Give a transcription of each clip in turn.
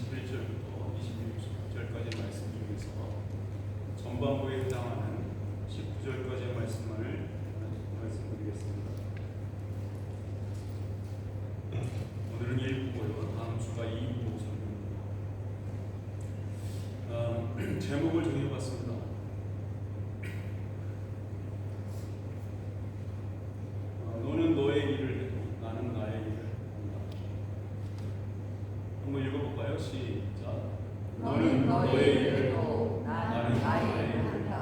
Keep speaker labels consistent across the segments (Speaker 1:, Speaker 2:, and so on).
Speaker 1: 21절부터 26절까지 말씀 중에서 전반부에 해당하는 19절까지의 말씀만을 말씀드리겠습니다. 오늘은 1부고요. 다음 주가 2부 설교입니다. 제목을 정해봤습니다. 너는 너의 일을 해도 나는 나의 일을 한다. 한번 읽어볼까요? 시작.
Speaker 2: 너는 너의 일을 해도 나는 나의 일을 한다.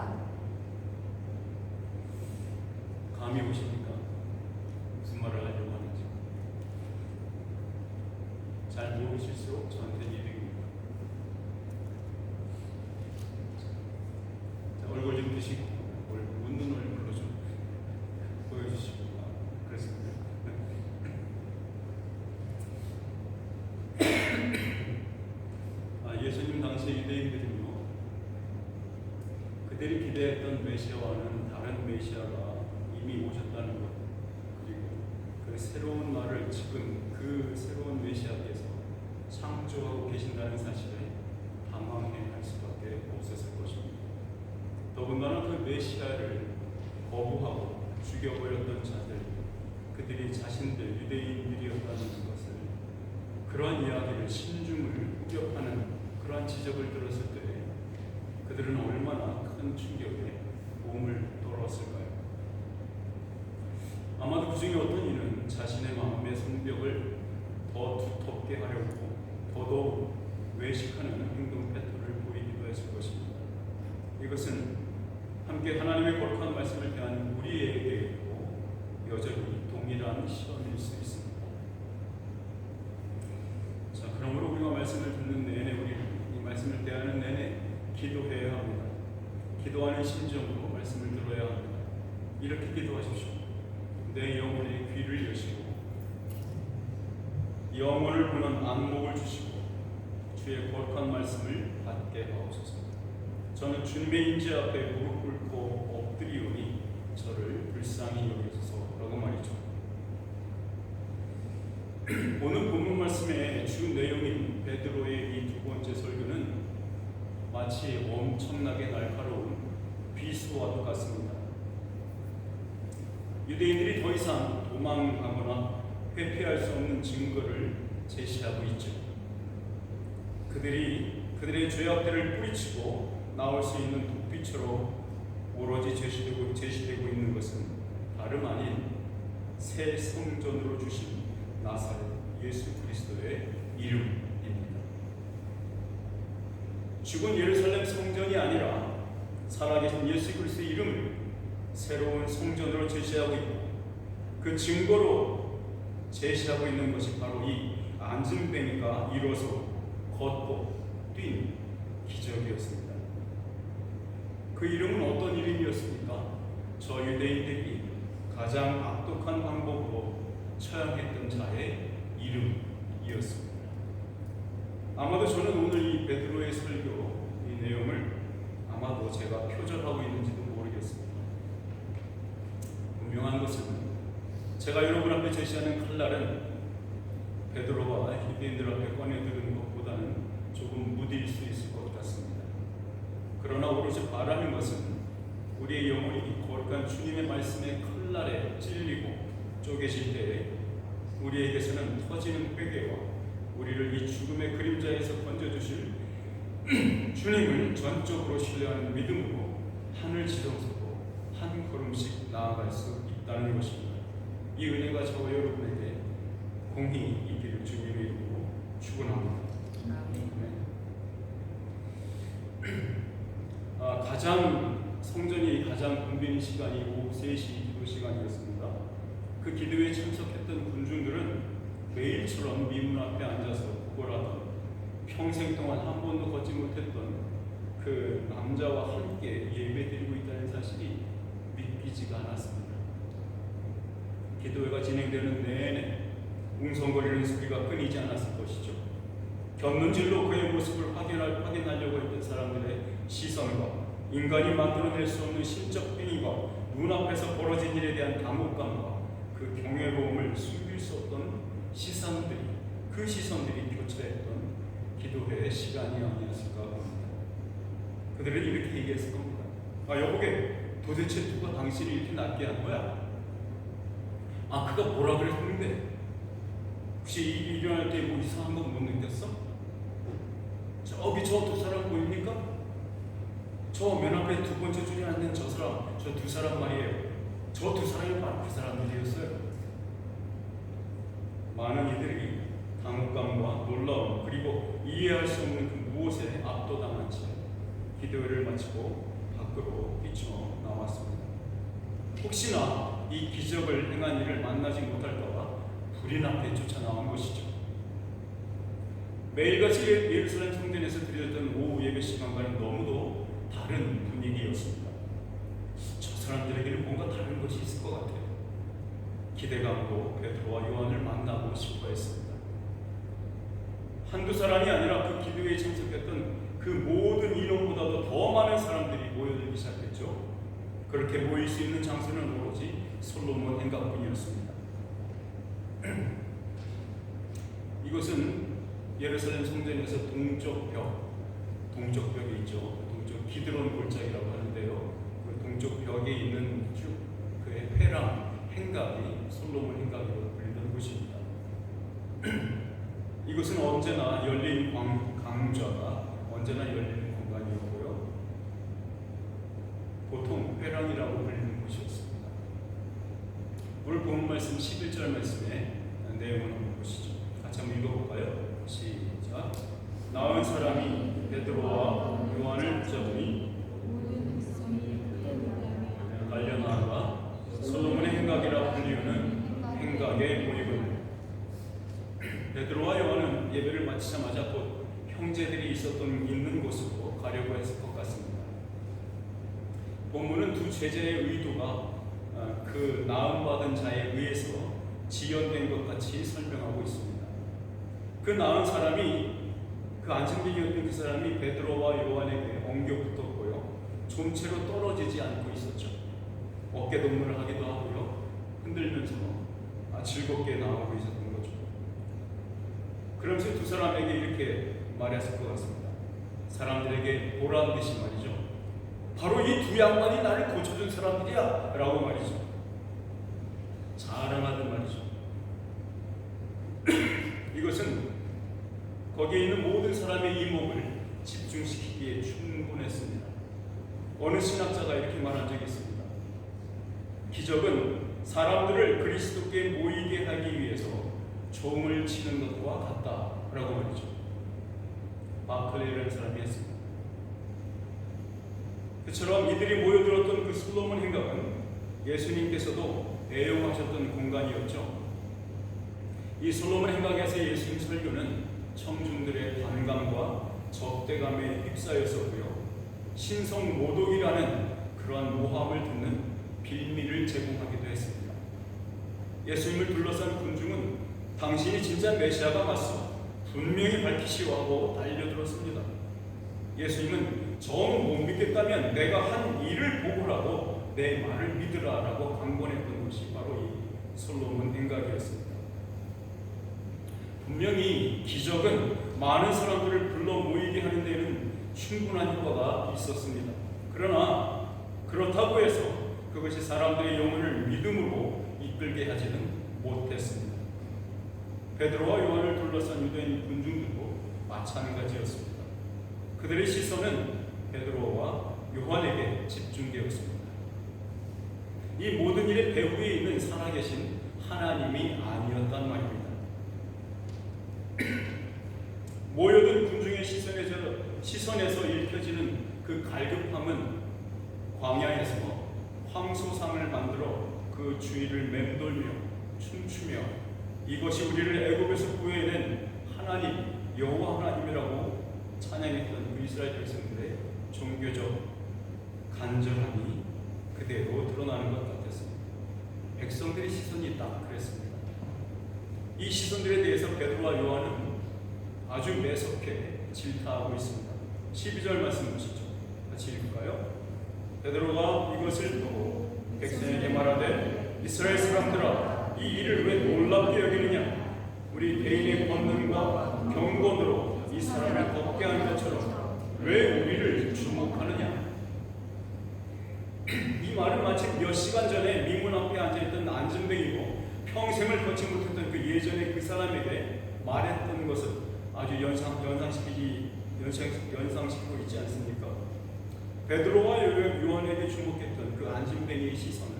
Speaker 1: 감이 오십니까? 무슨 말을 하려고 하는지. 잘 모르실수록 저한테는 이득입니다. 자, 얼굴 좀 드시고 웃는 얼굴로 좀 보여주시고 그렇습니다. 예수님 당시 유대인들은요, 그들이 기대했던 메시아와는 다른 메시아가 이미 오셨다는 것, 그리고 그 새로운 말을 지금 그 새로운 메시아께서 창조하고 계신다는 사실에 당황해할 수밖에 없었을 것입니다. 더군다나 그 메시아를 거부하고 죽여버렸던 자들, 그들이 자신들 유대인들이었다는 것을, 그러한 이야기를, 신중을 우려하는 그러한 지적을 들었을 때 그들은 얼마나 큰 충격에 몸을 떨었을까요? 아마도 그 중에 어떤 이는 자신의 마음의 성벽을 더 두텁게 하려고 더더욱 외식하는 행동 패턴을 보이기도 했을 것입니다. 이것은 함께 하나님의 거룩한 말씀을 대하는 우리에게도 여전히 동일한 시험일 수 있습니다. 자, 그러므로 우리가 말씀을 듣는 내내, 우리는 이 말씀을 대하는 내내 기도해야 합니다. 기도하는 심정으로 말씀을 들어야 합니다. 이렇게 기도하십시오. 내 영혼의 귀를 여시고 영혼을 보는 안목을 주시고 주의 거룩한 말씀을 받게 하옵소서. 저는 주님의 임재 앞에 무릎 꿇고 엎드리오니 저를 불쌍히 여기소서라고 말이죠. 오늘 본문 말씀의 주 내용인 베드로의 이 두 번째 설교는 마치 엄청나게 날카로운 비수와도 같습니다. 유대인들이 더 이상 도망가거나 회피할 수 없는 증거를 제시하고 있죠. 그들의 죄악들을 뿌리치고 나올 수 있는 독비처럼 오로지 제시되고 있는 것은 다름 아닌 새 성전으로 주신 나사렛 예수 그리스도의 이름입니다. 죽은 예루살렘 성전이 아니라 살아계신 예수 그리스도의 이름을 새로운 성전으로 제시하고 있고, 그 증거로 제시하고 있는 것이 바로 이 안진뱅이가 일어서 걷고 뛴 기적이었습니다. 그 이름은 어떤 이름이었습니까? 저 유대인들이 가장 악독한 방법으로 처형했던 자의 이름이었습니다. 아마도 저는 오늘 이 베드로의 설교, 이 내용을 아마도 제가 표절하고 있는지도 모르겠습니다. 분명한 것은 제가 여러분 앞에 제시하는 칼날은 베드로와 유대인들 앞에 꺼내드는 것보다는 조금 무딜 수 있을 것 같습니다. 그러나 오로지 바라는 것은 우리의 영혼이 거룩한 주님의 말씀의 칼날에 찔리고 쪼개질 때에 우리에게서는 터지는 회개와 우리를 이 죽음의 그림자에서 건져주실 주님을 전적으로 신뢰하는 믿음으로 하늘 지성소로 한 걸음씩 나아갈 수 있다는 것입니다. 이 은혜가 저와 여러분에게 공히 있기를 주님의 이름으로 축원합니다. 성전이 가장 붐비는 시간이 오후 3시 기도 시간이었습니다. 그 기도에 참석했던 군중들은 매일처럼 미문 앞에 앉아서 구걸하던, 평생 동안 한 번도 걷지 못했던 그 남자와 함께 예배드리고 있다는 사실이 믿기지가 않았습니다. 기도회가 진행되는 내내 웅성거리는 소리가 끊이지 않았을 것이죠. 곁눈질로 그의 모습을 확인하려고 했던 사람들의 시선과 인간이 만들어낼 수 없는 심적 행위와 눈앞에서 벌어진 일에 대한 당혹감과 그 경외로움을 숨길 수 없던 시선들이 교차했던 기도회의 시간이 아니었을까 합니다. 그들은 이렇게 얘기했을 겁니다. 여보게, 도대체 누가 당신을 이렇게 낫게 한 거야? 그가 뭐라 그랬는데? 혹시 일어날 때 뭐 이상한 건 못 느꼈어? 저기 저 두 사람 보입니까? 저 맨 앞에 두 번째 줄에 앉는 저 사람, 저 두 사람 말이에요. 저 두 사람이 바로 그 사람들이었어요. 많은 이들이 당혹감과 놀라움 그리고 이해할 수 없는 그 무엇에 압도당한 채 기도회를 마치고 밖으로 뛰쳐나왔습니다. 혹시나 이 기적을 행한 이를 만나지 못할까봐 불인 앞에 쫓아나온 것이죠. 매일같이 예루살렘 성전에서 드려졌던 오후 예배 시간과는 너무도 다른 분위기였습니다. 저 사람들에게는 뭔가 다른 것이 있을 것 같아요. 기대감으로 베드로와 요한을 만나고 싶어 했습니다. 한두 사람이 아니라 그 기도회에 참석했던 그 모든 인원보다도 더 많은 사람들이 모여들기 시작했죠. 그렇게 모일 수 있는 장소는 오로지 솔로몬 행각뿐이었습니다. 이것은 예루살렘 성전에서 동쪽 벽이 있죠. 동쪽 기드론 골짜기라고 하는데요. 그 동쪽 벽에 있는 쭉 그의 회랑 행각이 솔로몬 행각이라고 불리는 곳입니다. 이것은 언제나 열린 강좌가 언제나 열리는 공간이었고요. 보통 회랑이라고 불리는 곳이었습니다. 오늘 본 말씀 11절 말씀의 내용을 한번 보시죠. 같이 한번 읽어볼까요? 시작. 나은 사람이 베드로와 요한을 붙잡으니 말려나가 솔로몬의 행각이라 불리우는 행각에 모이고 베드로와 요한은 예배를 마치자마자 곧 형제들이 있는 곳으로 가려고 했을 것 같습니다. 본문은 두 제자의 의도가 그 나음받은 자에 의해서 지연된 것 같이 설명하고 있습니다. 그 나은 사람이 그 안승빈이었던 그 사람이 베드로와 요한에게 엉겨 붙었고요. 좀채로 떨어지지 않고 있었죠. 어깨 동무를 하기도 하고요. 흔들면서 즐겁게 나오고 있었던 거죠. 그러면서 두 사람에게 이렇게 말했을 것 같습니다. 사람들에게 보란 듯이 말이죠. 바로 이 두 양반이 나를 고쳐준 사람들이야 라고 말이죠. 자랑하던 말이죠. 이것은 거기에 있는 모든 사람의 이목을 집중시키기에 충분했습니다. 어느 신학자가 이렇게 말한 적이 있습니다. 기적은 사람들을 그리스도께 모이게 하기 위해서 종을 치는 것과 같다라고 말이죠. 마클레이라는 사람이 했습니다. 그처럼 이들이 모여들었던 그 솔로몬 행각은 예수님께서도 애용하셨던 공간이었죠. 이 솔로몬 행각에서 예수님 설교는 청중들의 반감과 적대감에 휩싸였었고요. 신성 모독이라는 그러한 모함을 듣는 빌미를 제공하기도 했습니다. 예수님을 둘러싼 군중은 당신이 진짜 메시아가 맞소 분명히 밝히시오 하고 달려들었습니다. 예수님은 정 못 믿겠다면 내가 한 일을 보고라도 내 말을 믿으라 라고 강권했던 것이 바로 이 솔로몬 행각이었습니다. 분명히 기적은 많은 사람들을 불러 모이게 하는 데는 충분한 효과가 있었습니다. 그러나 그렇다고 해서 그것이 사람들의 영혼을 믿음으로 이끌게 하지는 못했습니다. 베드로와 요한을 둘러싼 유대인 군중들도 마찬가지였습니다. 그들의 시선은 베드로와 요한에게 집중되었습니다. 이 모든 일의 배후에 있는 살아계신 하나님이 아니었단 말입니다. 모여든 군중의 시선에서 읽혀지는 그 갈급함은 광야에서 황소상을 만들어 그 주위를 맴돌며 춤추며 이것이 우리를 애굽에서 구해낸 하나님 여호와 하나님이라고 찬양했던 그 이스라엘 백성들의 종교적 간절함이 그대로 드러나는 것 같았습니다. 백성들의 시선이 딱 그랬습니다. 이 시선들에 대해서 베드로와 요한은 아주 매섭게 질타하고 있습니다. 12절 말씀 보시죠. 같이 읽을까요? 베드로가 이것을 보고 백성에게 말하되 이스라엘 사람들아 이 일을 왜 놀랍게 여기느냐 우리 개인의 권능과 경건으로 이 사람을 합해한 것처럼 왜 우리를 주목하느냐? 이 말은 마치 몇 시간 전에 민문 앞에 앉아있던 안진뱅이고 평생을 걷지 못했던 그 예전의 그 사람에게 말했던 것을 아주 연상시키고 있지 않습니까? 베드로와 요한에게 주목했던 그 안진뱅이의 시선을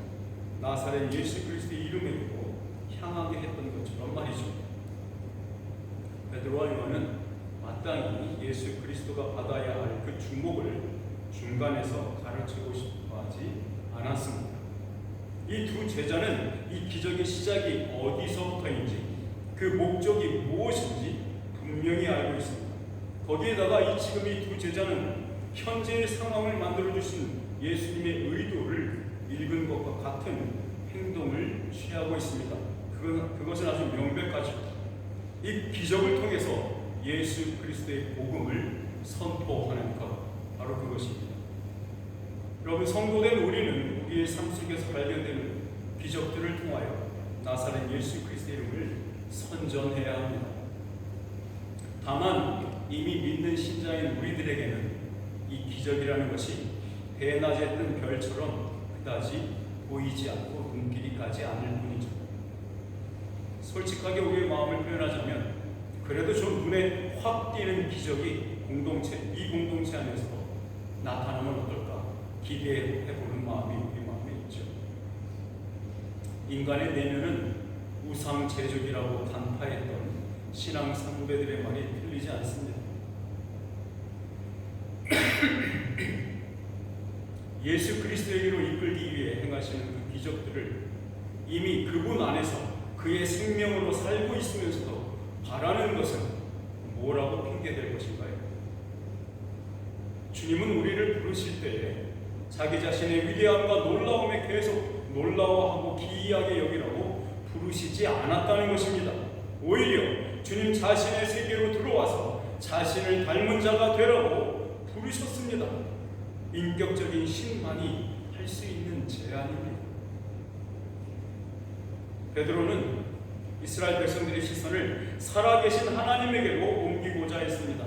Speaker 1: 나사렛 예수 그리스도의 이름에 두고 향하게 했던 것처럼 말이죠. 베드로와 요한은 마땅히 예수 그리스도가 받아야 할 그 주목을 중간에서 가르치고 싶어 하지 않았습니다. 이 두 제자는 이 기적의 시작이 어디서부터인지 그 목적이 무엇인지 분명히 알고 있습니다. 거기에다가 지금 이 두 제자는 현재의 상황을 만들어주신 예수님의 의도를 읽은 것과 같은 행동을 취하고 있습니다. 그것은 아주 명백하죠. 이 기적을 통해서 예수 그리스도의 복음을 선포하는 것, 바로 그것입니다. 여러분, 성도된 우리는 우리의 삶 속에서 발견되는 기적들을 통하여 나사렛 예수 그리스도의 이름을 선전해야 합니다. 다만 이미 믿는 신자인 우리들에게는 이 기적이라는 것이 대낮에 뜬 별처럼 그다지 보이지 않고 눈길이 가지 않을 뿐이죠. 솔직하게 우리의 마음을 표현하자면 그래도 좀 눈에 확 띄는 기적이 이 공동체 안에서 나타나면 어떨까 기대해보는 마음이 우리 마음에 있죠. 인간의 내면은 우상 제조기라고 간파했던 신앙 선배들의 말이 틀리지 않습니다. 예수 그리스도에게로 이끌기 위해 행하시는 그 기적들을 이미 그분 안에서 그의 생명으로 살고 있으면서도 바라는 것은 뭐라고 핑계댈 것인가요? 주님은 우리를 부르실 때에 자기 자신의 위대함과 놀라움에 계속 놀라워하고 기이하게 여기라고 부르시지 않았다는 것입니다. 오히려 주님 자신의 세계로 들어와서 자신을 닮은 자가 되라고 부르셨습니다. 인격적인 신만이 할 수 있는 제안입니다. 베드로는 이스라엘 백성들의 시선을 살아계신 하나님에게로 옮기고자 했습니다.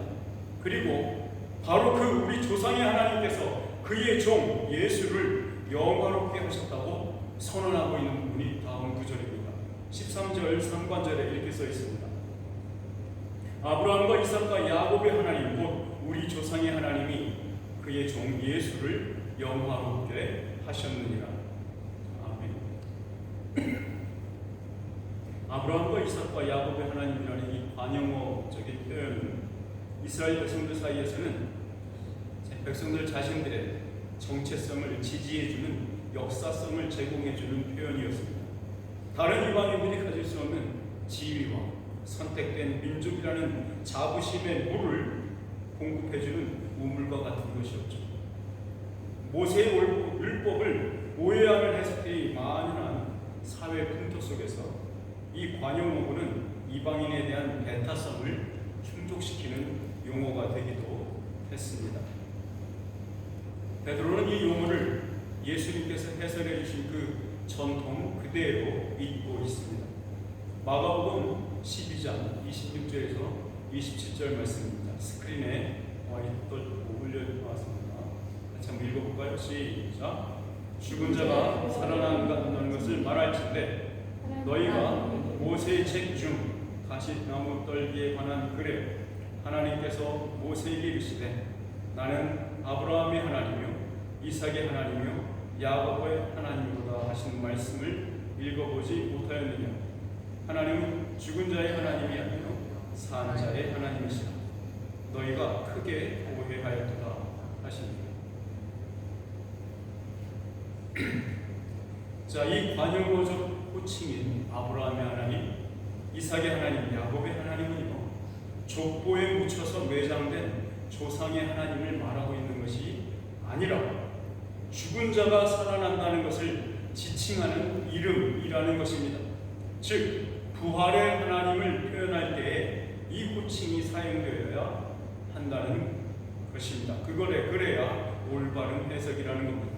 Speaker 1: 그리고 바로 그 우리 조상의 하나님께서 그의 종 예수를 영화롭게 하셨다고 선언하고 있는 부분이 다음 구절입니다. 13절 3관절에 이렇게 써 있습니다. 아브라함과 이삭과 야곱의 하나님 곧 우리 조상의 하나님이 그의 종 예수를 영화롭게 하셨느니라. 아멘. 아브라함과 이삭과 야곱의 하나님이라는 이 관용어적인 표현은 이스라엘 백성들 사이에서는 백성들 자신들의 정체성을 지지해주는 역사성을 제공해주는 표현이었습니다. 다른 이방인들이 가질 수 없는 지위와 선택된 민족이라는 자부심의 물을 공급해주는 우물과 같은 것이었죠. 모세의 율법을 오해하는 해석들이 만연한 사회 풍토 속에서 이 관용어구는 이방인에 대한 배타성을 충족시키는 용어가 되기도 했습니다. 베드로는 이 용어를 예수님께서 해설해 주신 그 전통 그대로 읽고 있습니다. 마가복음 12장 26절에서 27절 말씀입니다. 스크린에 올려놓았습니다. 같이 한번 읽어볼까요? 시작. 죽은 자가 살아난다는 것을 말할진대 너희가 모세의 책 중 가시나무 떨기에 관한 글에 하나님께서 모세에게 이르시되 나는 아브라함의 하나님이요 이삭의 하나님이요 야곱의 하나님이로다 하신 말씀을 읽어보지 못하였느냐. 하나님은 죽은 자의 하나님이 아니요 산 자의 하나님이시라. 너희가 크게 오해하였도다 하십니다. 자, 이 관용어적 호칭인 아브라함의 하나님, 이삭의 하나님, 야곱의 하나님은요 족보에 묻혀서 매장된 조상의 하나님을 말하고 있는 것이 아니라 죽은 자가 살아난다는 것을 지칭하는 이름이라는 것입니다. 즉 부활의 하나님을 표현할 때에 이 호칭이 사용되어야 한다는 것입니다. 그래야 올바른 해석이라는 겁니다.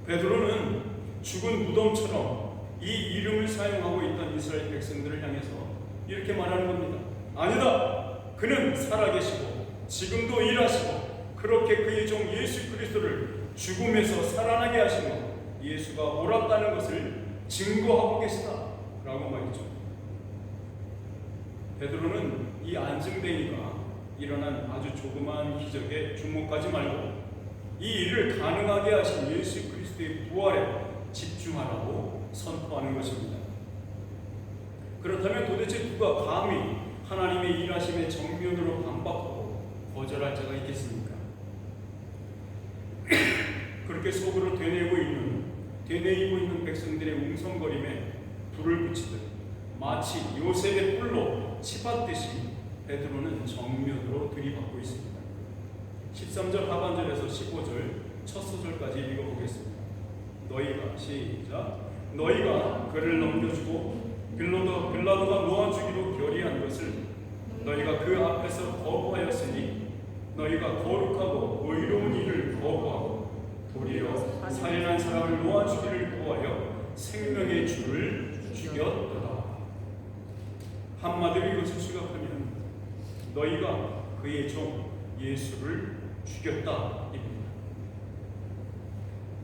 Speaker 1: 베드로는 죽은 무덤처럼 이 이름을 사용하고 있던 이스라엘 백성들을 향해서 이렇게 말하는 겁니다. 아니다. 그는 살아계시고 지금도 일하시고 그렇게 그의 종 예수 그리스도를 죽음에서 살아나게 하시며 예수가 옳았다는 것을 증거하고 계시다라고 말이죠. 베드로는 이 안증뱅이가 일어난 아주 조그마한 기적에 주목하지 말고 이 일을 가능하게 하신 예수 그리스도의 부활에 집중하라고 선포하는 것입니다. 그렇다면 도대체 누가 감히 하나님의 일하심에 정면으로 반박하고 거절할 자가 있겠습니까? 그렇게 속으로 되뇌이고 있는 백성들의 웅성거림에 불을 붙이듯 마치 요셉의 뿔로 치받듯이 베드로는 정면으로 들이받고 있습니다. 13절 하반절에서 15절 첫 소절까지 읽어보겠습니다. 너희가 그를 넘겨주고 빌라도가 놓아주기로 결의한 것을 너희가 그 앞에서 거부하였으니 너희가 거룩하고 의로운 일을 거부하고 도리어 살인한 사람을 놓아주기를 구하여 생명의 주를 죽였더라. 한마디로 이것을 수격하면 너희가 그의 종 예수를 죽였다 입니다.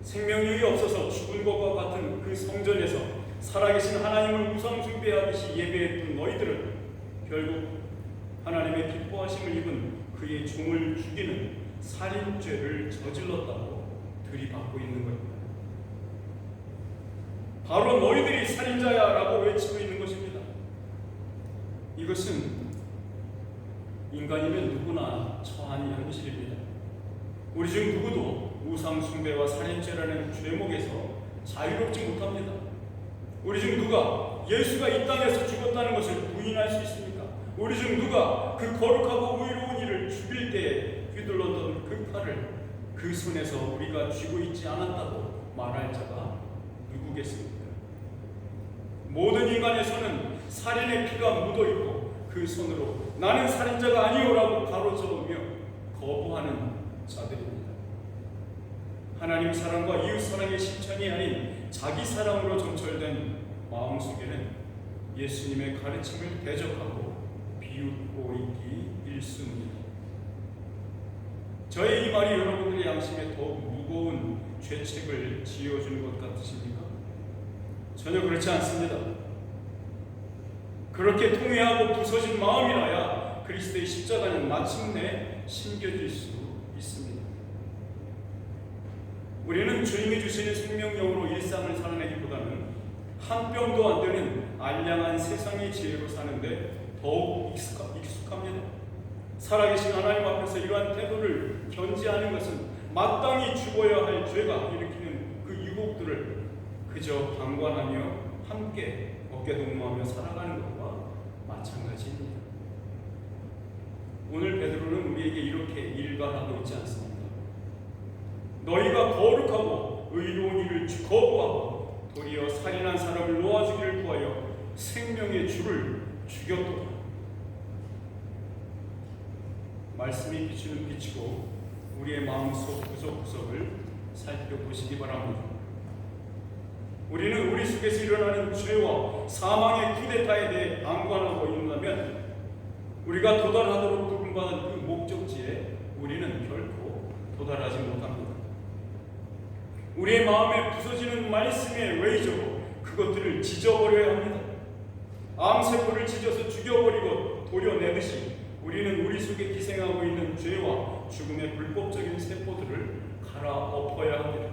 Speaker 1: 생명력이 없어서 죽은 것과 같은 그 성전에서 살아계신 하나님을 우상 숭배하듯이 예배했던 너희들은 결국 하나님의 기뻐하심을 입은 그의 종을 죽이는 살인죄를 저질렀다고 들이받고 있는 것입니다. 바로 너희들이 살인자야라고 외치고 있는 것입니다. 이것은 인간이면 누구나 처한 현실입니다. 우리 중 누구도 우상 숭배와 살인죄라는 죄목에서 자유롭지 못합니다. 우리 중 누가 예수가 이 땅에서 죽었다는 것을 부인할 수 있습니까? 우리 중 누가 그 거룩하고 의로운 이를 죽일 때에 휘둘렀던 그 칼을 그 손에서 우리가 쥐고 있지 않았다고 말할 자가 누구겠습니까? 모든 인간의 손은 살인의 피가 묻어있고 그 손으로 나는 살인자가 아니오라고 가로저으며 거부하는 자들입니다. 하나님 사랑과 이웃 사랑의 실천이 아닌 자기 사랑으로 점철된 마음속에는 예수님의 가르침을 대적하고 비웃고 있기 일쑤입니다. 저의 이 말이 여러분들의 양심에 더욱 무거운 죄책을 지어주는 것 같으십니까? 전혀 그렇지 않습니다. 그렇게 통회하고 부서진 마음이라야 그리스도의 십자가는 마침내 심겨질 수 있습니다. 우리는 주님이 주시는 생명력으로 일상을 살아내기보다는 한 뼘도 안 되는 알량한 세상의 지혜로 사는데 더욱 익숙합니다. 살아계신 하나님 앞에서 이러한 태도를 견지하는 것은 마땅히 죽어야 할 죄가 일으키는 그 유혹들을 그저 방관하며 함께 어깨동무하며 살아가는 것과 마찬가지입니다. 오늘 베드로는 우리에게 이렇게 일갈하고 있지 않습니다. 너희가 거룩하고 의로운 일을 거부하고 도리어 살인한 사람을 놓아주기를 구하여 생명의 주를 죽였도다. 말씀이 비추는 빛이고 우리의 마음속 구석구석을 살펴보시기 바랍니다. 우리는 우리 속에서 일어나는 죄와 사망의 쿠데타에 대해 방관하고 있다면 우리가 도달하도록 부름받은 그 목적지에 우리는 결코 도달하지 못합니다. 우리의 마음에 부서지는 말씀의 레이저로 그것들을 찢어버려야 합니다. 암세포를 찢어서 죽여버리고 도려내듯이 우리는 우리 속에 기생하고 있는 죄와 죽음의 불법적인 세포들을 갈아엎어야 합니다.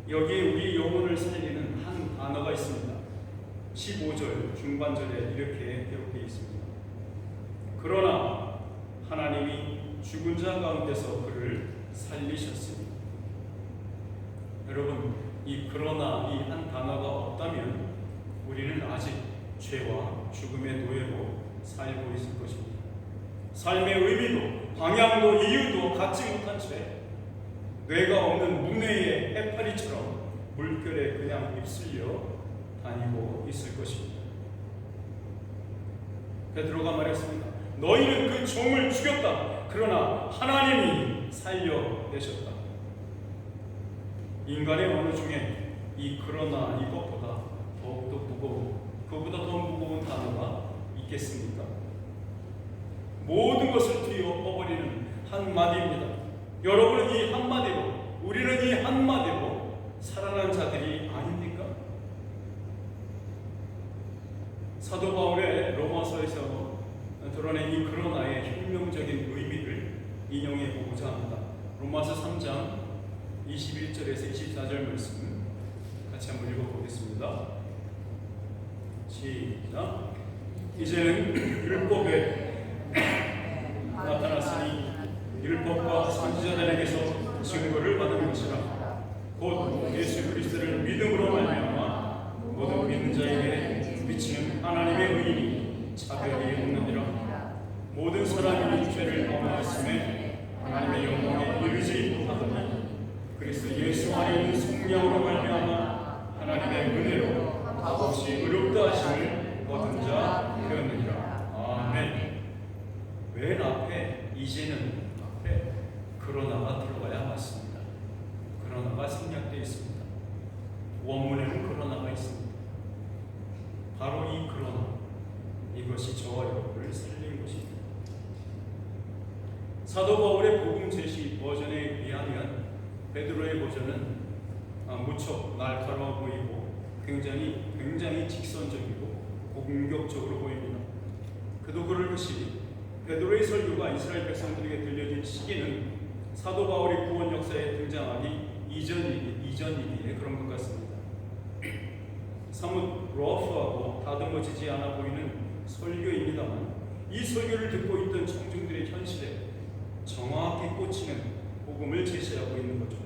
Speaker 1: 여기에 우리 영혼을 살리는 한 단어가 있습니다. 15절 중반절에 이렇게 기록되어 있습니다. 그러나 하나님이 죽은 자 가운데서 그를 살리셨습니다. 여러분, 이 그러나 이 한 단어가 없다면 우리는 아직 죄와 죽음의 노예로 살고 있을 것입니다. 삶의 의미도 방향도 이유도 갖지 못한 채 뇌가 없는 문외의 해파리처럼 물결에 그냥 휩쓸려 다니고 있을 것입니다. 베드로가 말했습니다. 너희는 그 종을 죽였다. 그러나 하나님이 살려내셨다. 인간의 언어 중에 이 그러나 이것보다 더욱더 무거운, 그보다 더 무거운 단어가 있겠습니까? 모든 것을 뒤엎어버리는 한마디입니다. 여러분은 이 한마디로, 우리는 이 한마디로 살아난 자들이 아닙니까? 사도 바울의 로마서에서 드러낸 이 그러나의 혁명적인 의미를 인용해 보고자 합니다. 로마서 3장 21절에서 24절 말씀 같이 한번 읽어보겠습니다. 시작. 이제는 율법에 나타났으니 율법과 선지자들에게서 증거를 받은 것이라. 곧 예수 그리스도를 믿음으로 말미암아 모든 믿는 자에게 비치는 하나님의 의인이 차별이 없느니라. 모든 사람이 죄를 범하였음에 하나님의 영광에 이르지 못하더니 그리스도 예수 안에 있는 성령으로 말미암아 하나님의 은혜로 값없이 의롭다 하심을 얻은 자 되었느니라. 아멘. 맨 앞에 이제는 앞에 그러나가 들어가야 맞습니다. 그러나가 생략되어 있습니다. 원문에는 그러나가 있습니다. 바로 이 그러나, 이것이 저와 여러분을 살린 것입니다. 사도 바울의 복음 제시 버전에 의하면 베드로의 버전은 무척 날카로워 보이고 굉장히 직선적이고 공격적으로 보입니다. 그도 그럴 것이 베드로의 설교가 이스라엘 백성들에게 들려진 시기는 사도 바울이 구원 역사에 등장하기 이전이기에 그런 것 같습니다. 사뭇 러프하고 다듬어지지 않아 보이는 설교입니다만 이 설교를 듣고 있던 청중들의 현실에 정확히 꽂히는 복음을 제시하고 있는 거죠.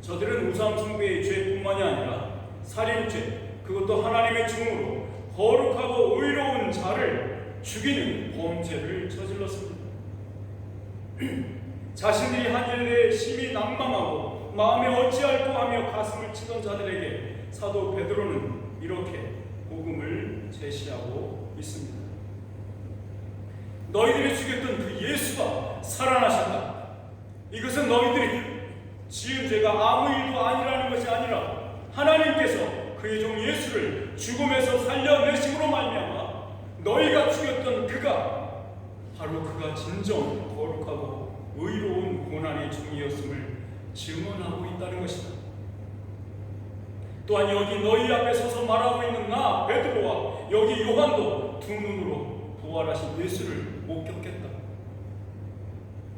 Speaker 1: 저들은 우상 숭배의 죄뿐만이 아니라 살인죄, 그것도 하나님의 증오로 거룩하고 의로운 자를 죽이는 범죄를 저질렀습니다. 자신들이 한 일에 대해 심히 난감하고 마음에 어찌할꼬 하며 가슴을 치던 자들에게 사도 베드로는 이렇게 복음을 제시하고 있습니다. 너희들이 죽였던 그 예수가 살아나셨다. 이것은 너희들이 지은 죄가 아무 일도 아니라는 것이 아니라 하나님께서 그의 종 예수를 죽음에서 살려내심으로 말미암아 너희가 죽였던 그가 바로 그가 진정 거룩하고 의로운 고난의 종이었음을 증언하고 있다는 것이다. 또한 여기 너희 앞에 서서 말하고 있는 나 베드로와 여기 요한도 두 눈으로 부활하신 예수를 목격했다.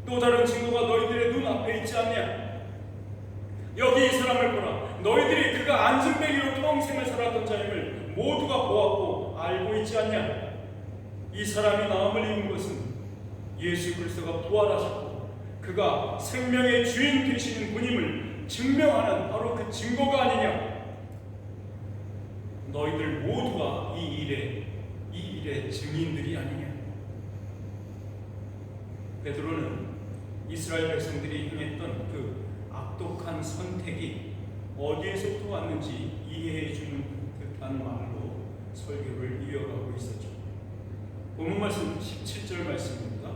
Speaker 1: 또 다른 증거가 너희들의 눈앞에 있지 않냐? 여기 이 사람을 보라. 너희들이 그가 안진뱅이로 평생을 살았던 자임을 모두가 보았고 알고 있지 않냐? 이 사람이 나음을 입은 것은 예수 그리스도가 부활하셨고 그가 생명의 주인 되시는 분임을 증명하는 바로 그 증거가 아니냐? 너희들 모두가 이 일의 증인들이 아니냐? 베드로는 이스라엘 백성들이 행했던 그 악독한 선택이 어디에서부터 왔는지 이해해 주는 듯한 말로 설교를 이어가고 있었죠. 본문 말씀 17절 말씀입니다.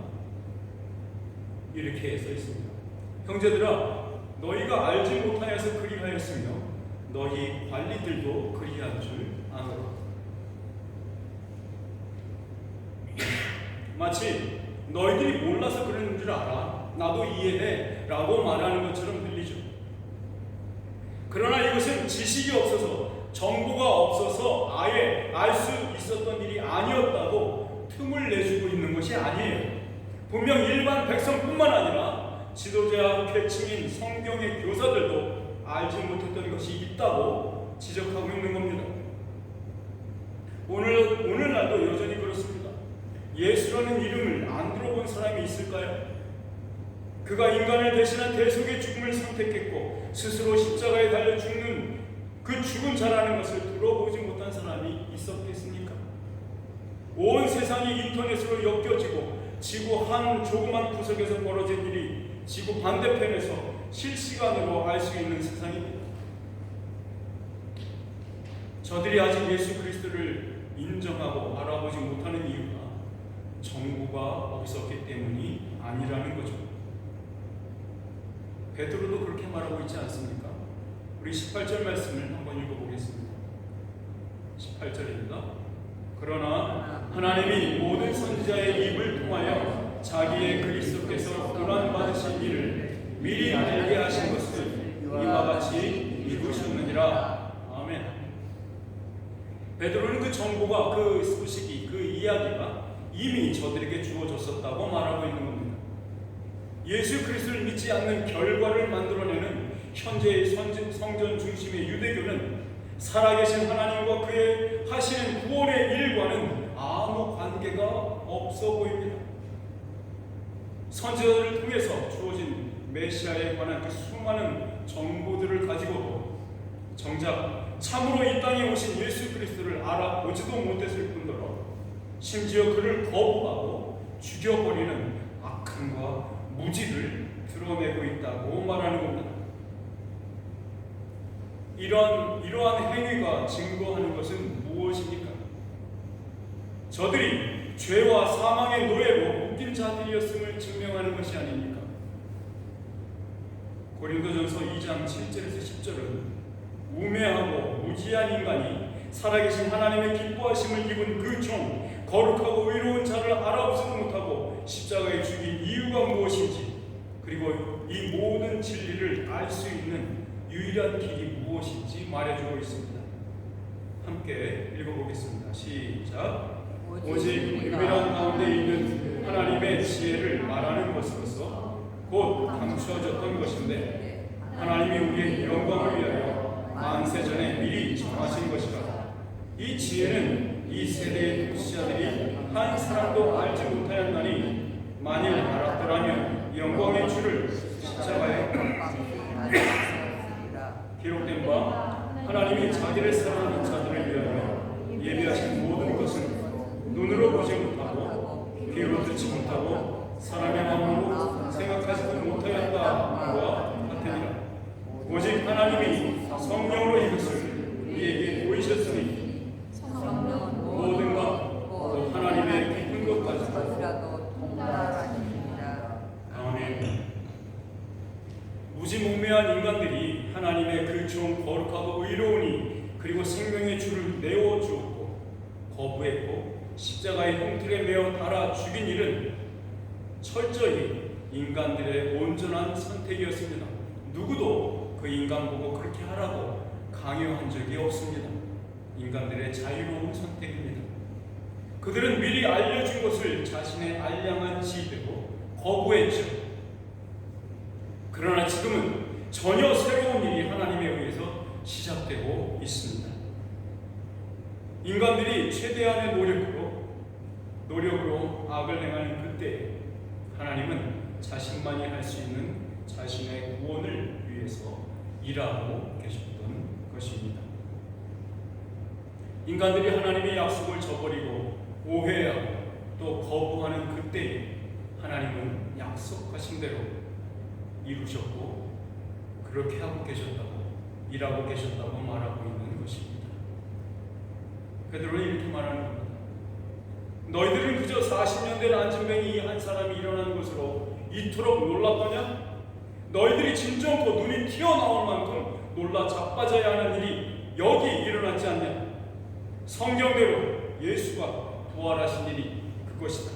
Speaker 1: 이렇게 써 있습니다. 형제들아, 너희가 알지 못하여서 그리하였으며 너희 관리들도 그리한 줄 아노라. 마치 너희들이 몰라서 그러는 줄 알아, 나도 이해해 라고 말하는 것처럼 들리죠. 그러나 이것은 지식이 없어서 정보가 없어서 아예 알 수 있었던 일이 아니었다고 틈을 내주고 있는 것이 아니에요. 분명 일반 백성뿐만 아니라 지도자 계층인 성경의 교사들도 알지 못했던 것이 있다고 지적하고 있는 겁니다. 오늘날도 여전히 그렇습니다. 예수라는 이름을 안 들어본 사람이 있을까요? 그가 인간을 대신한 대속의 죽음을 선택했고 스스로 십자가에 달려 죽는 그 죽은 자라는 것을 들어보지 못한 사람이 있었겠습니까? 온 세상이 인터넷으로 엮여지고 지구 한 조그만 구석에서 벌어진 일이 지구 반대편에서 실시간으로 알 수 있는 세상입니다. 저들이 아직 예수 그리스도를 인정하고 알아보지 못하는 이유가 정보가 없었기 때문이 아니라는 거죠. 베드로도 그렇게 말하고 있지 않습니까? 우리 18절 말씀을 한번 읽어보겠습니다. 18절입니다. 그러나 하나님이 모든 선지자의 입을 통하여 자기의 그리스도께서 고난 받으신 일을 미리 알게 하신 것을 이와 같이 이루셨느니라. 아멘. 베드로는 그 정보가, 그 소식이, 그 이야기가 이미 저들에게 주어졌었다고 말하고 있는 겁니다. 예수 그리스도를 믿지 않는 결과를 만들어내는 현재의 성전 중심의 유대교는 살아계신 하나님과 그의 하시는 구원의 일과는 아무 관계가 없어 보입니다. 선지자들을 통해서 주어진 메시아에 관한 그 수많은 정보들을 가지고도 정작 참으로 이 땅에 오신 예수 그리스도를 알아보지도 못했을 뿐더러 심지어 그를 거부하고 죽여버리는 악함과 무지를 드러내고 있다고 말하는 겁니다. 이러한 행위가 증거하는 것은 무엇입니까? 저들이 죄와 사망의 노예로 묶인 자들이었음을 증명하는 것이 아닙니까? 고린도전서 2장 7절에서 10절은 우매하고 무지한 인간이 살아계신 하나님의 기뻐하심을 입은 그 종 거룩하고 의로운 자를 알아보지도 못하고 십자가에 죽인 이유가 무엇인지, 그리고 이 모든 진리를 알 수 있는 유일한 길이 무엇인지 말해주고 있습니다. 함께 읽어보겠습니다. 시작. 오직 유일한 가운데 있는 하나님의 지혜를 말하는 것으로서 곧 감추어졌던 것인데 하나님이 우리의 영광을 위하여 만세전에 미리 정하신 것이라. 이 지혜는 이 세대의 통치자들이 한 사람도 알지 못하였나니 만일 알았더라면 영광의 주를 십자가에 기록된 바 하나님이 자기를 사랑하는 자들을 위하여 예비하신 모든 것은 눈으로 보지 못하고 귀로 듣지 못하고 사람의 마음으로 생각하지도 못하였다와 같으니라. 오직 하나님이 성령으로 이것을 우리에게 보이셨으니 모든 것 또 하나님의 깊은 것까지 아멘. 무지몽매한 인간들이 하나님의 그 종 거룩하고 의로우니 그리고 생명의 주를 내어주었고 거부했고 십자가의 형틀에 매어 달아 죽인 일은 철저히 인간들의 온전한 선택이었습니다. 누구도 그 인간 보고 그렇게 하라고 강요한 적이 없습니다. 인간들의 자유로운 선택입니다. 그들은 미리 알려준 것을 자신의 알량한 지대로 거부했죠. 그러나 지금은 전혀 새로운 일이 하나님에 의해서 시작되고 있습니다. 인간들이 최대한의 노력으로 악을 행하는 그때 하나님은 자신만이 할 수 있는 자신의 구원을 위해서 일하고 계셨던 것입니다. 인간들이 하나님의 약속을 저버리고 오해하고 또 거부하는 그때에 하나님은 약속하신 대로 이루셨고 그렇게 하고 계셨다고, 일하고 계셨다고 말하고 있는 것입니다. 베드로는 이렇게 말하는 겁니다. 너희들은 그저 40년 된 안진뱅이 한 사람이 일어난 것으로 이토록 놀랐더냐? 너희들이 진정코 눈이 튀어나올 만큼 놀라 자빠져야 하는 일이 여기 일어났지 않냐? 성경대로 예수가 부활하신 일이 그것이다.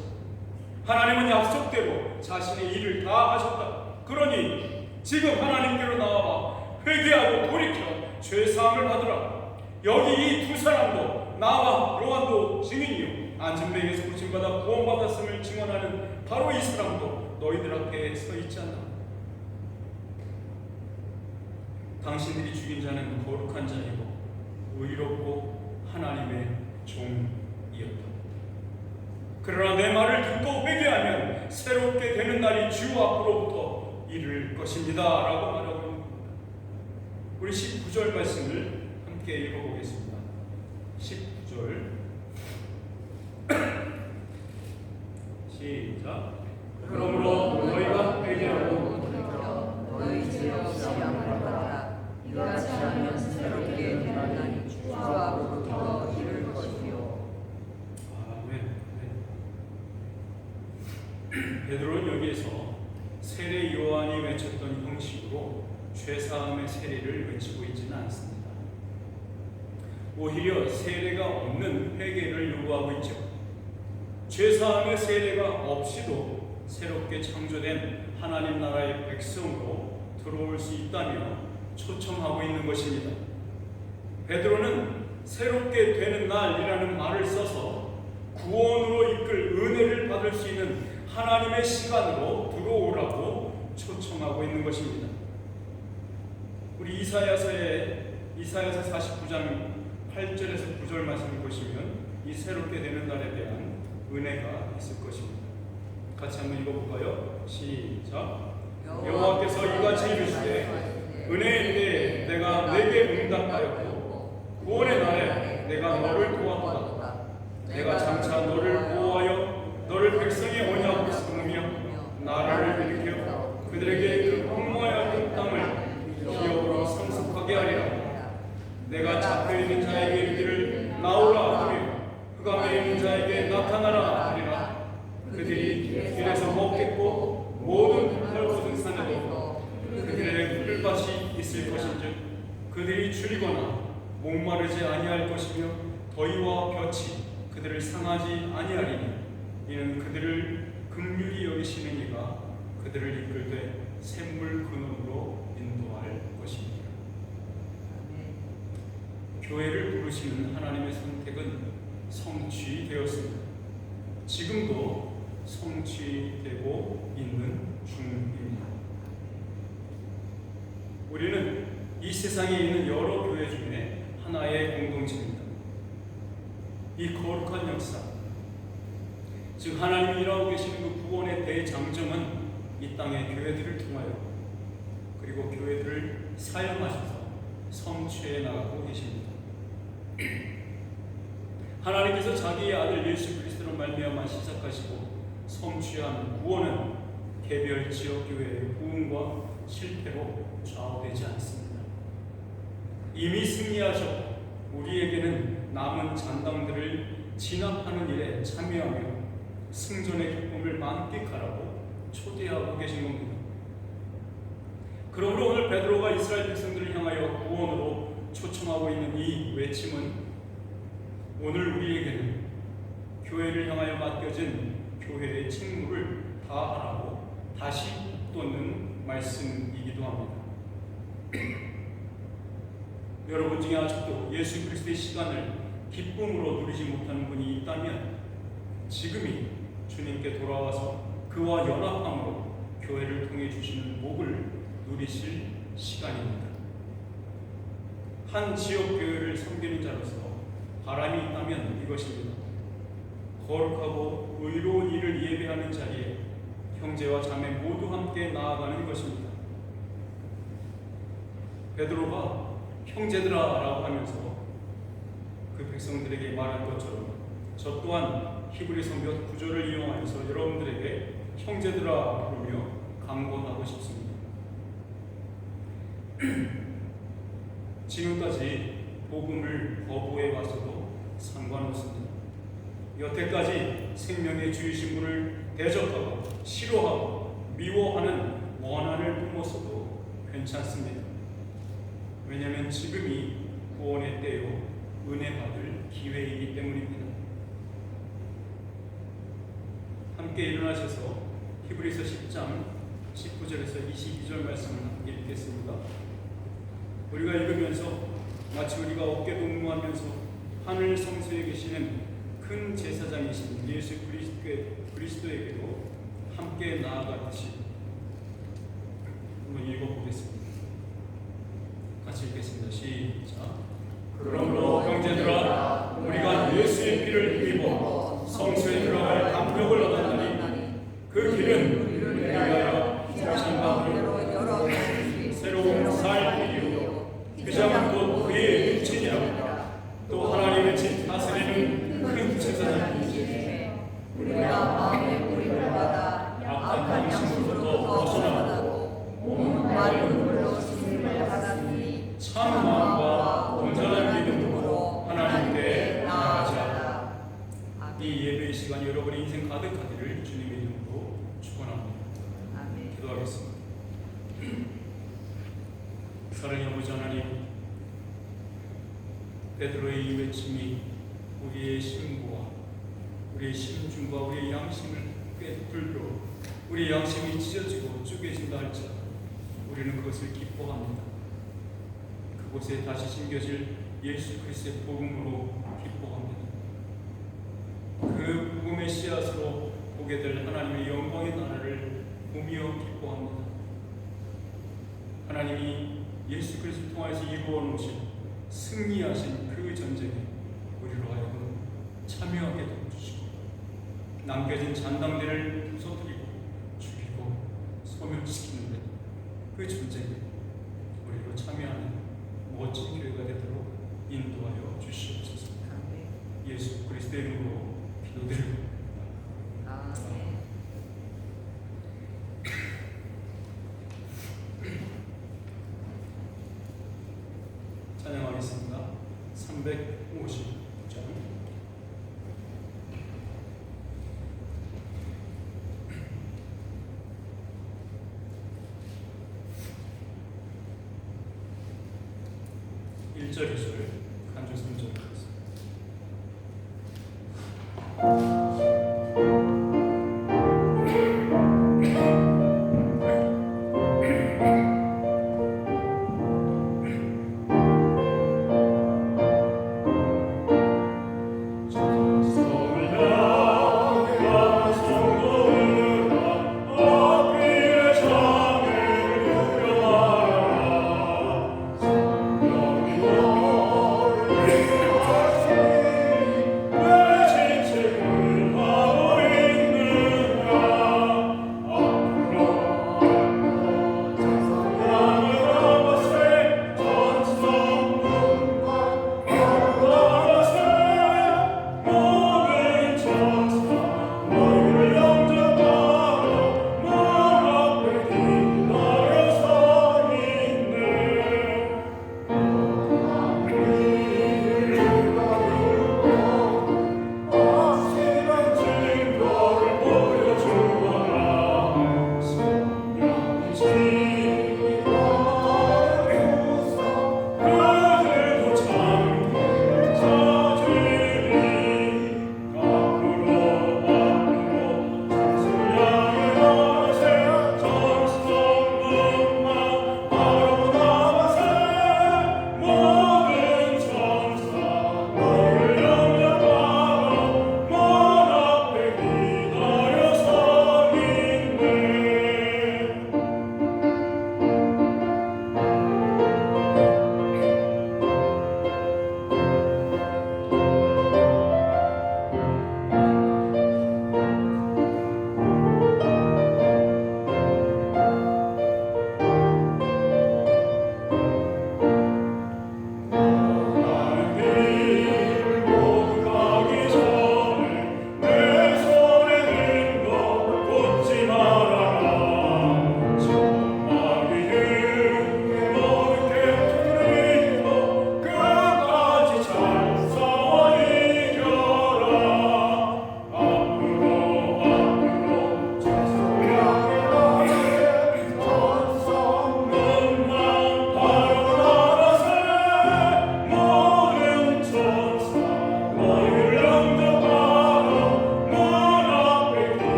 Speaker 1: 하나님은 약속대로 자신의 일을 다 하셨다. 그러니 지금 하나님께로 나와 회개하고 돌이켜 죄사함을 받으라. 여기 이 두 사람도 나와 요한도 증인이요 안진뱅이에서 고침받아 구원받았음을 증언하는 바로 이 사람도 너희들 앞에 서 있지 않나? 당신들이 죽인 자는 거룩한 자이고 의롭고 하나님의 종이었다. 그러나 내 말을 듣고 회개하면 새롭게 되는 날이 주 앞으로부터 이를 것입니다 라고 말하고 있는 겁니다. 우리 19절 말씀을 함께 읽어보겠습니다. 19절 시작. 그러므로 너희가 회개하고
Speaker 2: 너희 죄 없이 양보하라. 이같이 하면 새롭게 되는 날이 주 앞으로부터 이를 것이요.
Speaker 1: 아멘. 베드로는 여기에서 세례 요한이 외쳤던 형식으로 죄사함의 세례를 외치고 있지는 않습니다. 오히려 세례가 없는 회개를 요구하고 있죠. 죄사함의 세례가 없이도 새롭게 창조된 하나님 나라의 백성으로 들어올 수 있다며 초청하고 있는 것입니다. 베드로는 새롭게 되는 날이라는 말을 써서 구원으로 이끌 은혜를 받을 수 있는 하나님의 시간으로 들어오라고 초청하고 있는 것입니다. 우리 이사야서 49장 8절에서 9절 말씀을 보시면 이 새롭게 되는 날에 대한 은혜가 있을 것입니다. 같이 한번 읽어볼까요? 시작. 여호와께서 이같이 이르시되 은혜의 때에 내가 내게 응답하였고 구원의 날에 내가 너를 도왔도다. 내가 장차 너를 보호하여 너를 백성의 언약으로 삼으며 나라를 일으켜 그들에게 그 황무하였던 땅을 기업으로 성숙하게 하리라. 내가 잡혀있는 자에게 이르기를 나오라 하며 흑암에 있는 자에게 나타나라 하리라. 그들이 길에서 먹겠고 모든 헐벗은 산에도 그들의 풀밭이 있을 것인즉 그들이 줄이거나 목마르지 아니할 것이며 더위와 볕이 그들을 상하지 아니하리니 이는 그들을 긍휼히 여기시는 이가 그들을 이끌되 샘물 근원으로 인도할 것입니다. 교회를 부르시는 하나님의 선택은 성취되었습니다. 지금도 성취되고 있는 중입니다. 우리는 이 세상에 있는 여러 교회 중에 하나의 공동체입니다. 이 거룩한 역사, 즉 하나님이 일하고 계시는 그 구원의 대장정은 이 땅의 교회들을 통하여 그리고 교회들을 사용하셔서 성취해 나가고 계십니다. 하나님께서 자기의 아들 예수 그리스도로 말미암아 시작하시고 성취한 구원은 개별 지역 교회의 부흥과 실패로 좌우되지 않습니다. 이미 승리하셨고 우리에게는 남은 잔당들을 진압하는 일에 참여하며 승전의 기쁨을 만끽하라고 초대하고 계신 겁니다. 그러므로 오늘 베드로가 이스라엘 백성들을 향하여 구원으로 초청하고 있는 이 외침은 오늘 우리에게는 교회를 향하여 맡겨진 교회의 책무를 다하라고 다시 돋는 말씀이기도 합니다. 여러분 중에 아직도 예수 그리스도의 시간을 기쁨으로 누리지 못하는 분이 있다면 지금이 주님께 돌아와서 그와 연합함으로 교회를 통해 주시는 복을 누리실 시간입니다. 한 지역 교회를 섬기는 자로서 바람이 있다면 이것입니다. 거룩하고 의로운 일을 예배하는 자리에 형제와 자매 모두 함께 나아가는 것입니다. 베드로가 형제들아 라고 하면서 그 백성들에게 말한 것처럼 저 또한 히브리서 몇 구절을 이용하여서 여러분들에게 형제들아 부르며 강권하고 싶습니다. 지금까지 복음을 거부해 왔어도 상관없습니다. 여태까지 생명의 주이신 분을 대적하고 싫어하고 미워하는 원한을 품었어도 괜찮습니다. 왜냐하면 지금이 구원의 때요 은혜 받을 기회이기 때문입니다. 함께 일어나셔서 히브리서 10장 19절에서 22절 말씀을 함께 읽겠습니다. 우리가 읽으면서 마치 우리가 어깨 동무하면서 하늘 성소에 계시는 큰 제사장이신 예수 그리스도에게도 함께 나아가듯이 한번 읽어보겠습니다. 같이 읽겠습니다. 시작. 그러므로 형제들아 우리가 예수의 피를 힘입어 성소에 들어갈 담력을 얻었나니 그 길은 우리를 위하여 정신과 새로운 삶이요 그 점은 곧 그의 육체니라. 또 하나님의 집 다스리는 큰 제사장이시니
Speaker 2: 우리가 마음의 뿌림을 받아
Speaker 1: 악한 당신으로부터 벗어나고
Speaker 2: 몸은 마른 물로 씻음을 받았으니
Speaker 1: 참 마음과 온전한 믿음으로 하나님께 나아가자. 이 예배의 시간이 여러분의 인생 가득하기를 주님의 이름으로 축원합니다.
Speaker 2: 아멘.
Speaker 1: 기도하겠습니다. 사랑의 아버지 하나님, 베드로의 이 외침이 우리의 심구와 우리의 심중과 우리의 양심을 꿰뚫려 우리의 양심이 찢어지고 쪼개진다 할지라도 우리는 그것을 기뻐합니다. 그곳에 다시 심겨질 예수 그리스도의 복음으로 기뻐합니다. 그 복음의 씨앗으로 보게 될 하나님의 영광의 나라를 보며 기뻐합니다. 하나님이 예수 그리스도를 통해서 이루어 놓으신 승리하신 그 전쟁에 우리로 하여금 참여하게 도와주시고 남겨진 잔당들을 부서뜨리고 죽이고 소멸시키는데 그 전쟁에 우리로 참여하는 멋진 교회가 되도록 인도하여 주시옵소서. 예수 그리스도의 이름으로 기도드립니다.
Speaker 2: 아멘.
Speaker 1: 찬양하겠습니다. 350장. (1절) 2절 간주 3절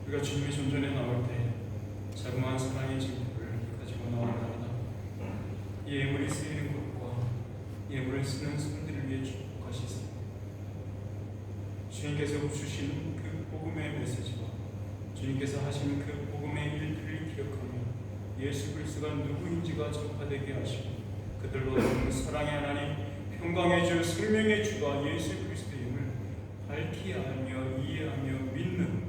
Speaker 1: 우리가 주님의 존전에 나올 때 자그마한 사랑의 진국을 가지고 나옵니다. 이 예물이 쓰이는 곳과 예물을 쓰는 손들을 위해 축복하시사 주님께서 주신 그 복음의 메시지와 주님께서 하신 그 복음의 일들을 기억하며 예수 그리스도가 누구인지가 전파되게 하시고 그들로 그 사랑의 하나님, 평강의 주, 생명의 주가 예수 그리스도임을 밝히 알며 이해하며 믿는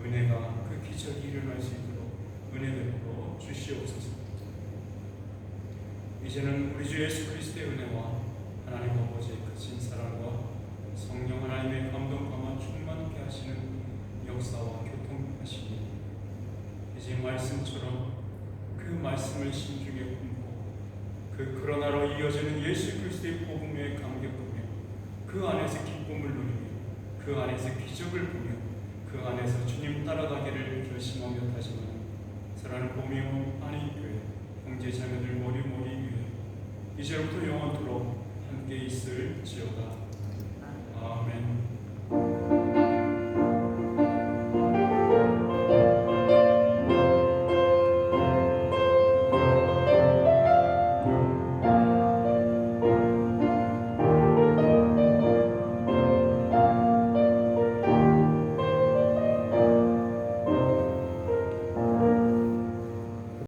Speaker 1: 은혜가 그 기적이 일어날 수 있도록 은혜 베풀어 주시옵소서. 이제는 우리 주 예수 그리스도의 은혜와 하나님 아버지의 크신 사랑과 성령 하나님의 감동감화 충만케 하시는 역사와 교통하시니 이제 말씀처럼 그 말씀을 심중에 품고 그 그러나로 이어지는 예수 그리스도의 복음에 감격하며 그 안에서 기쁨을 누리며 그 안에서 기적을 보며 그 안에서 주님 따라가기를 결심하며 타지만 사랑을 보며 안익교회 형제 자매들 모리 위에 이제부터 영원토록 함께 있을 지어다.